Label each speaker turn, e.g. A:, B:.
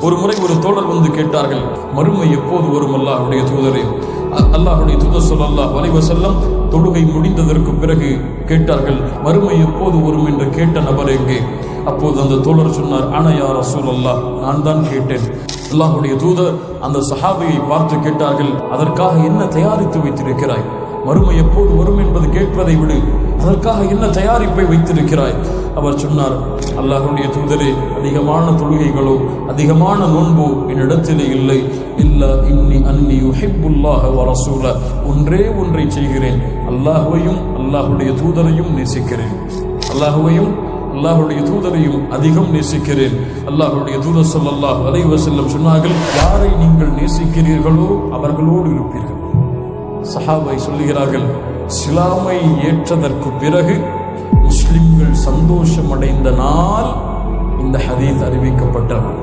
A: ஒரு முறை ஒரு தோழர் வந்து கேட்டார்கள், மறுமை எப்போது வரும் அல்லாஹ்வுடைய தூதரே? அல்லாஹ்வுடைய தூதர் ஸல்லல்லாஹு அலைஹி வஸல்லம் தொழுகை முடிந்ததற்கு பிறகு கேட்டார்கள், மறுமை எப்போது வரும் என்று கேட்ட நபர் எங்கே? அப்போது அந்த தோழர் சொன்னார், அன யா ரசூலல்லாஹ், நான் தான் கேட்டேன். அல்லாஹ்வுடைய தூதர் அந்த சஹாபியை பார்த்து கேட்டார்கள், அதற்காக என்ன தயாரித்து வைத்திருக்கிறாய்? மறுமை எப்போது வரும் என்பது கேட்பதை விடு, அதற்காக என்ன தயாரிப்பை வைத்திருக்கிறாய்? அவர் சொன்னார், அல்லாஹ்வுடைய தூதரே, அதிகமான தொழுகைகளோ அதிகமான நோன்போ என்னிடத்திலே இல்லை. இல்லா இன்னி அன்னி யுஹிப்புல்லாஹ வ ரசூல, ஒன்றே ஒன்றை செய்கிறேன், அல்லாஹ்வையும் அல்லாஹ்வுடைய தூதரையும் நேசிக்கிறேன். அல்லாஹ்வையும் அல்லாஹ்வுடைய தூதரையும் அதிகம் நேசிக்கிறேன். அல்லாஹ்வுடைய தூதர் ஸல்லல்லாஹு அலைஹி வஸல்லம் சொன்னார்கள், யாரை நீங்கள் நேசிக்கிறீர்களோ அவர்களோடு இருப்பீர்கள். சஹாபை சொல்லுகிறார்கள், இஸ்லாமை ஏற்றதற்கு பிறகு முஸ்லிம்கள் சந்தோஷம் அடைந்த நாள் இந்த ஹதீஸ் அறிவிக்கப்பட்ட நாள்.